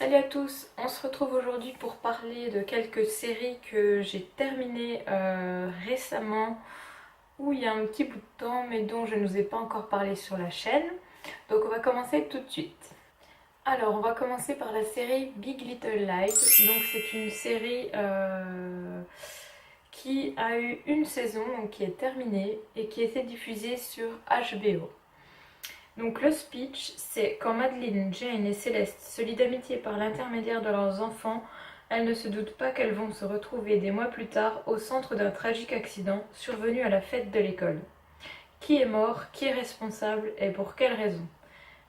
Salut à tous, on se retrouve aujourd'hui pour parler de quelques séries que j'ai terminées récemment ou il y a un petit bout de temps mais dont je ne vous ai pas encore parlé sur la chaîne. Donc on va commencer tout de suite. Alors on va commencer par la série Big Little Lies. Donc c'est une série qui a eu une saison, donc qui est terminée et qui était diffusée sur HBO. Donc le speech, c'est quand Madeline, Jane et Céleste se lient d'amitié par l'intermédiaire de leurs enfants, elles ne se doutent pas qu'elles vont se retrouver des mois plus tard au centre d'un tragique accident survenu à la fête de l'école. Qui est mort, qui est responsable et pour quelle raison?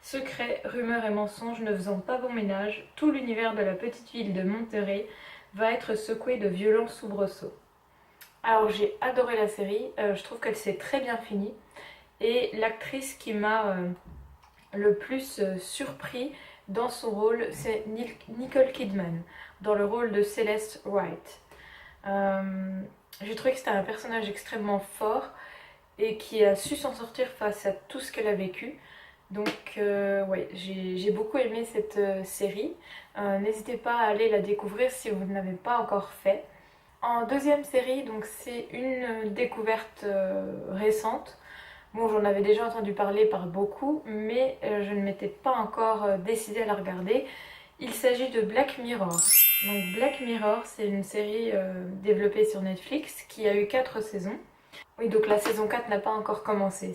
Secrets, rumeurs et mensonges ne faisant pas bon ménage, tout l'univers de la petite ville de Monterey va être secoué de violents soubresauts. Alors j'ai adoré la série, je trouve qu'elle s'est très bien finie. Et l'actrice qui m'a le plus surpris dans son rôle, c'est Nicole Kidman, dans le rôle de Celeste Wright. J'ai trouvé que c'était un personnage extrêmement fort et qui a su s'en sortir face à tout ce qu'elle a vécu. Donc ouais, j'ai beaucoup aimé cette série. N'hésitez pas à aller la découvrir si vous ne l'avez pas encore fait. En deuxième série, donc c'est une découverte récente. Bon, j'en avais déjà entendu parler par beaucoup, mais je ne m'étais pas encore décidée à la regarder. Il s'agit de Black Mirror. Donc Black Mirror, c'est une série développée sur Netflix qui a eu 4 saisons. Oui, donc la saison 4 n'a pas encore commencé.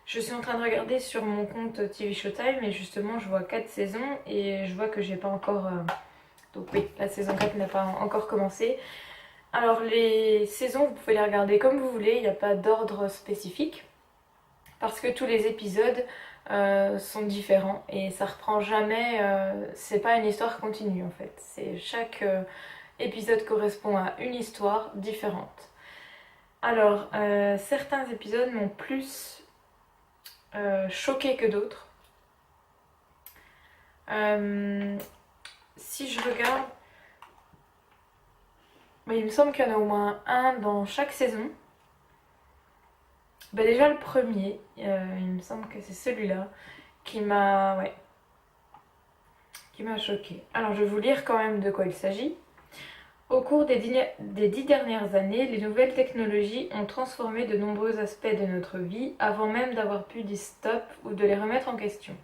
Je suis en train de regarder sur mon compte TV Showtime et justement je vois 4 saisons et je vois que j'ai pas encore... Donc oui, la saison 4 n'a pas encore commencé. Alors les saisons, vous pouvez les regarder comme vous voulez, il n'y a pas d'ordre spécifique. Parce que tous les épisodes sont différents et ça reprend jamais, c'est pas une histoire continue en fait. Chaque épisode correspond à une histoire différente. Alors, certains épisodes m'ont plus choqué que d'autres. Si je regarde, il me semble qu'il y en a au moins un dans chaque saison. Bah déjà le premier, il me semble que c'est celui-là qui m'a choqué. Alors je vais vous lire quand même de quoi il s'agit. Au cours des 10 dernières années, les nouvelles technologies ont transformé de nombreux aspects de notre vie avant même d'avoir pu dire stop ou de les remettre en question.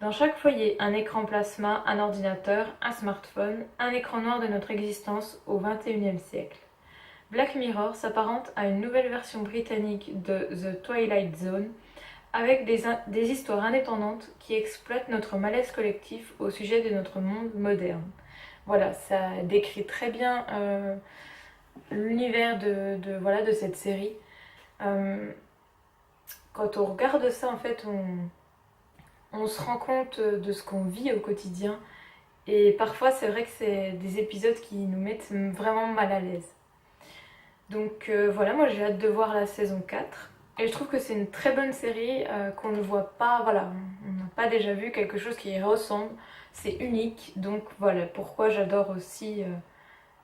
Dans chaque foyer, un écran plasma, un ordinateur, un smartphone, un écran noir de notre existence au XXIe siècle. Black Mirror s'apparente à une nouvelle version britannique de The Twilight Zone, avec des histoires indépendantes qui exploitent notre malaise collectif au sujet de notre monde moderne. Voilà, ça décrit très bien l'univers de cette série. Quand on regarde ça, en fait, on se rend compte de ce qu'on vit au quotidien. Et parfois, c'est vrai que c'est des épisodes qui nous mettent vraiment mal à l'aise. Donc voilà, moi j'ai hâte de voir la saison 4. Et je trouve que c'est une très bonne série qu'on ne voit pas, voilà, on n'a pas déjà vu quelque chose qui y ressemble. C'est unique, donc voilà pourquoi j'adore aussi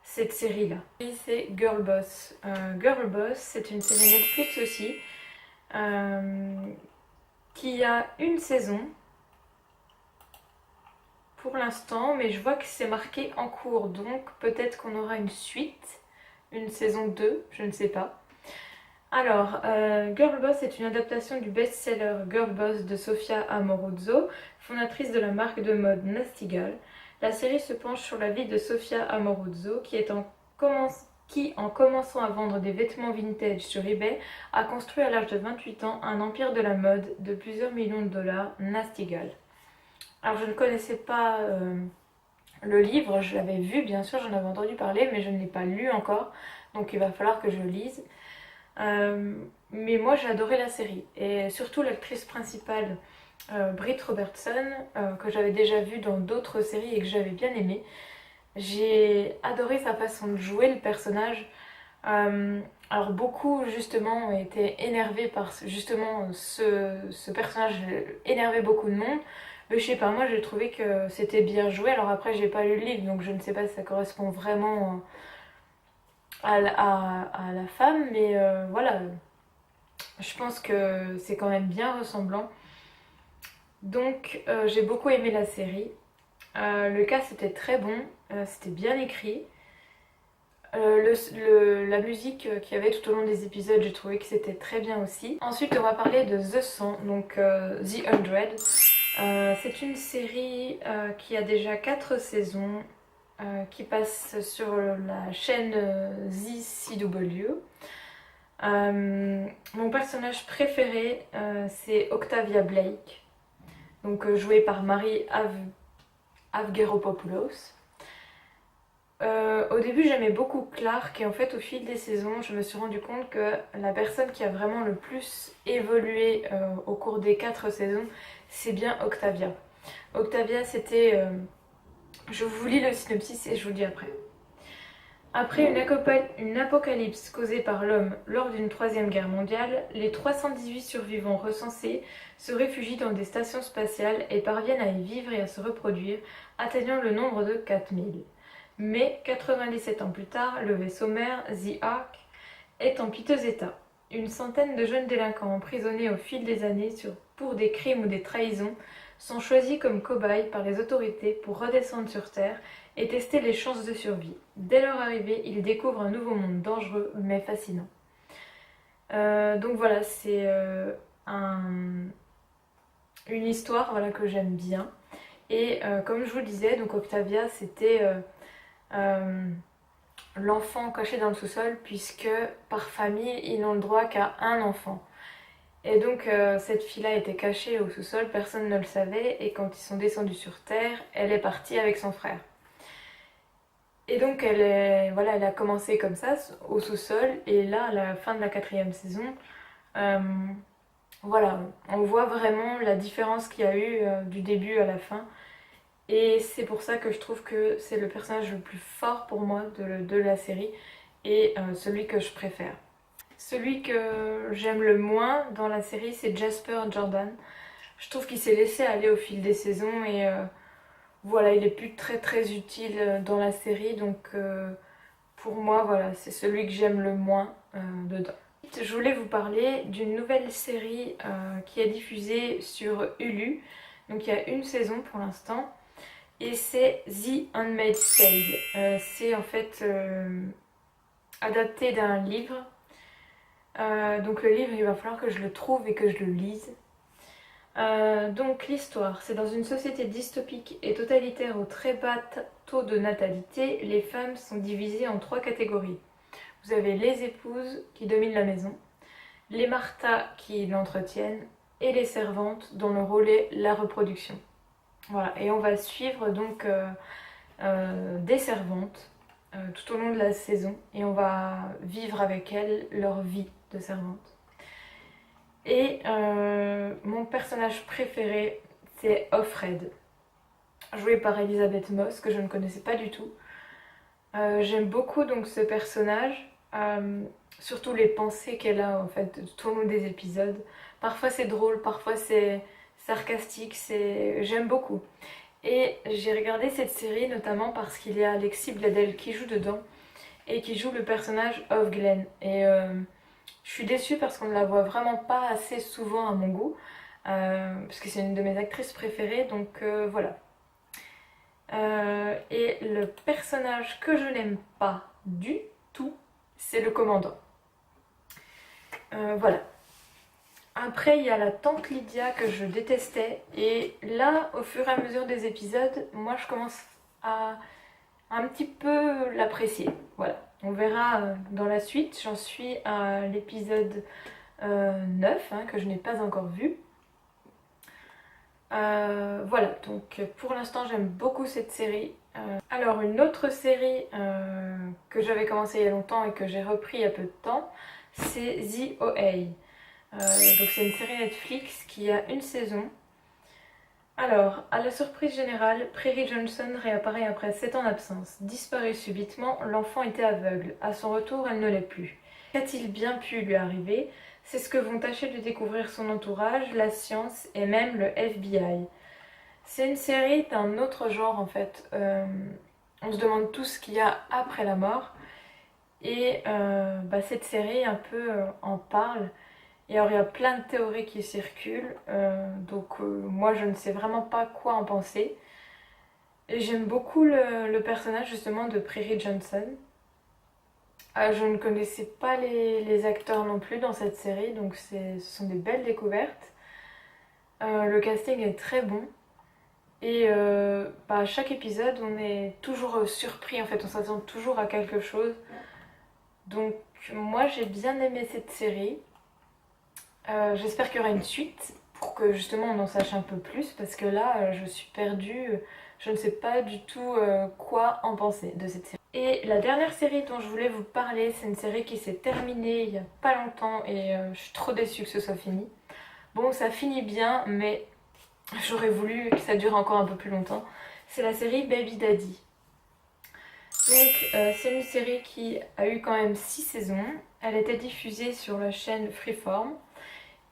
cette série-là. C'est Girl Boss. Girl Boss, c'est une série Netflix aussi, qui a une saison pour l'instant, mais je vois que c'est marqué en cours, donc peut-être qu'on aura une suite, une saison 2, je ne sais pas. Alors, Girl Boss est une adaptation du best-seller Girl Boss de Sofia Amoruso, fondatrice de la marque de mode Nasty Gal. La série se penche sur la vie de Sofia Amoruso, qui en commençant à vendre des vêtements vintage sur eBay, a construit à l'âge de 28 ans un empire de la mode de plusieurs millions de dollars, Nasty Gal. Alors, je ne connaissais pas le livre, je l'avais vu, bien sûr, j'en avais entendu parler, mais je ne l'ai pas lu encore, donc il va falloir que je le lise. Mais moi j'ai adoré la série et surtout l'actrice principale Britt Robertson que j'avais déjà vue dans d'autres séries et que j'avais bien aimé. J'ai adoré sa façon de jouer le personnage. Alors beaucoup justement ont été énervés par justement ce personnage énervait beaucoup de monde. Mais je sais pas, moi j'ai trouvé que c'était bien joué. Alors après j'ai pas lu le livre donc je ne sais pas si ça correspond vraiment à la femme, mais voilà, je pense que c'est quand même bien ressemblant. Donc j'ai beaucoup aimé la série. Le cast était très bon, c'était bien écrit. La musique qu'il y avait tout au long des épisodes, j'ai trouvé que c'était très bien aussi. Ensuite, on va parler de The 100, donc The 100. C'est une série qui a déjà 4 saisons, qui passe sur la chaîne ZCW. Mon personnage préféré, c'est Octavia Blake, donc jouée par Mary Avgeropoulos. Au début j'aimais beaucoup Clark et en fait au fil des saisons je me suis rendu compte que la personne qui a vraiment le plus évolué au cours des 4 saisons, c'est bien Octavia. Octavia c'était... je vous lis le synopsis et je vous le dis après. Après une apocalypse causée par l'homme lors d'une troisième guerre mondiale, les 318 survivants recensés se réfugient dans des stations spatiales et parviennent à y vivre et à se reproduire, atteignant le nombre de 4000. Mais 97 ans plus tard, le vaisseau mère, The Ark, est en piteux état. Une centaine de jeunes délinquants emprisonnés au fil des années pour des crimes ou des trahisons sont choisis comme cobayes par les autorités pour redescendre sur Terre et tester les chances de survie. Dès leur arrivée, ils découvrent un nouveau monde dangereux mais fascinant. Donc voilà, c'est une histoire voilà, que j'aime bien. Et comme je vous le disais, donc Octavia, c'était l'enfant caché dans le sous-sol, puisque par famille, ils n'ont le droit qu'à un enfant. Et donc cette fille-là était cachée au sous-sol, personne ne le savait, et quand ils sont descendus sur Terre, elle est partie avec son frère. Et donc elle a commencé comme ça, au sous-sol, et là, à la fin de la 4e saison, euh, voilà, on voit vraiment la différence qu'il y a eu du début à la fin. Et c'est pour ça que je trouve que c'est le personnage le plus fort pour moi de la série et celui que je préfère. Celui que j'aime le moins dans la série, c'est Jasper Jordan. Je trouve qu'il s'est laissé aller au fil des saisons et voilà, il est plus très très utile dans la série. Donc pour moi, voilà, c'est celui que j'aime le moins dedans. Je voulais vous parler d'une nouvelle série qui est diffusée sur Hulu. Donc il y a une saison pour l'instant. Et c'est The Handmaid's Tale. C'est en fait adapté d'un livre. Donc le livre, il va falloir que je le trouve et que je le lise. Donc l'histoire, c'est dans une société dystopique et totalitaire au très bas taux de natalité, les femmes sont divisées en 3 catégories. Vous avez les épouses qui dominent la maison, les Martha qui l'entretiennent et les servantes dont le rôle est la reproduction. Voilà, et on va suivre donc des servantes tout au long de la saison et on va vivre avec elles leur vie de servante. Et mon personnage préféré, c'est Offred, joué par Elisabeth Moss, que je ne connaissais pas du tout. J'aime beaucoup donc ce personnage, surtout les pensées qu'elle a en fait tout au long des épisodes. Parfois c'est drôle, parfois c'est sarcastique, j'aime beaucoup. Et j'ai regardé cette série notamment parce qu'il y a Alexis Bledel qui joue dedans et qui joue le personnage of Glenn. Et je suis déçue parce qu'on ne la voit vraiment pas assez souvent à mon goût, parce que c'est une de mes actrices préférées, donc voilà. Et le personnage que je n'aime pas du tout, c'est le commandant. Voilà. Après, il y a la tante Lydia que je détestais. Et là, au fur et à mesure des épisodes, moi, je commence à un petit peu l'apprécier. Voilà. On verra dans la suite. J'en suis à l'épisode 9, hein, que je n'ai pas encore vu. Voilà. Donc, pour l'instant, j'aime beaucoup cette série. Alors, une autre série que j'avais commencé il y a longtemps et que j'ai repris il y a peu de temps, c'est The OA. Donc c'est une série Netflix qui a une saison. Alors, à la surprise générale, Prairie Johnson réapparaît après 7 ans d'absence. Disparue subitement, l'enfant était aveugle. À son retour, elle ne l'est plus. Qu'a-t-il bien pu lui arriver? C'est ce que vont tâcher de découvrir son entourage, la science et même le FBI. C'est une série d'un autre genre en fait. On se demande tout ce qu'il y a après la mort. Et cette série un peu en parle. Et alors il y a plein de théories qui circulent, donc moi je ne sais vraiment pas quoi en penser. Et j'aime beaucoup le personnage justement de Prairie Johnson. Je ne connaissais pas les acteurs non plus dans cette série, donc ce sont des belles découvertes. Le casting est très bon. Et à chaque épisode, on est toujours surpris, en fait, on s'attend toujours à quelque chose. Donc moi j'ai bien aimé cette série. J'espère qu'il y aura une suite pour que justement on en sache un peu plus parce que là je suis perdue, je ne sais pas du tout quoi en penser de cette série. Et la dernière série dont je voulais vous parler, c'est une série qui s'est terminée il y a pas longtemps et je suis trop déçue que ce soit fini. Bon, ça finit bien, mais j'aurais voulu que ça dure encore un peu plus longtemps. C'est la série Baby Daddy. Donc c'est une série qui a eu quand même 6 saisons. Elle était diffusée sur la chaîne Freeform.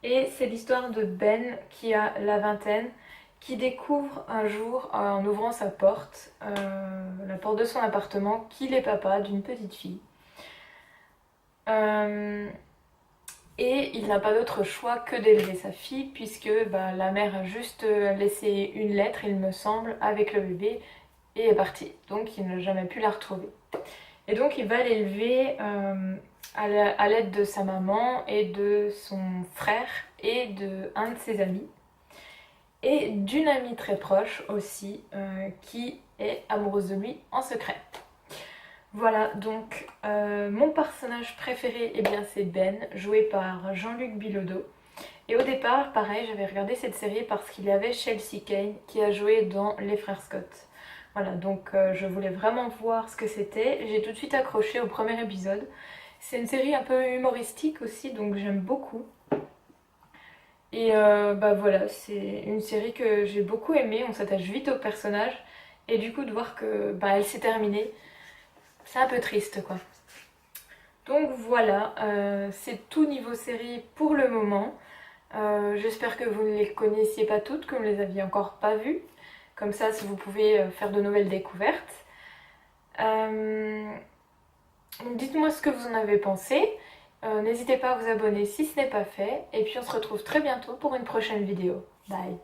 Et c'est l'histoire de Ben qui a la vingtaine, qui découvre un jour en ouvrant sa porte, la porte de son appartement, qu'il est papa d'une petite fille. Et il n'a pas d'autre choix que d'élever sa fille puisque la mère a juste laissé une lettre, il me semble, avec le bébé et est partie. Donc il n'a jamais pu la retrouver. Et donc il va l'élever à l'aide de sa maman et de son frère et de un de ses amis. Et d'une amie très proche aussi qui est amoureuse de lui en secret. Voilà, donc mon personnage préféré, eh bien, c'est Ben, joué par Jean-Luc Bilodeau. Et au départ, pareil, j'avais regardé cette série parce qu'il y avait Chelsea Kane qui a joué dans Les Frères Scott. Voilà, donc je voulais vraiment voir ce que c'était. J'ai tout de suite accroché au premier épisode. C'est une série un peu humoristique aussi, donc j'aime beaucoup. Et voilà, c'est une série que j'ai beaucoup aimée, on s'attache vite au personnage. Et du coup, de voir que elle s'est terminée, c'est un peu triste quoi. Donc voilà, c'est tout niveau série pour le moment. J'espère que vous ne les connaissiez pas toutes, que vous ne les aviez encore pas vues. Comme ça, si vous pouvez faire de nouvelles découvertes. Dites-moi ce que vous en avez pensé. N'hésitez pas à vous abonner si ce n'est pas fait. Et puis on se retrouve très bientôt pour une prochaine vidéo. Bye!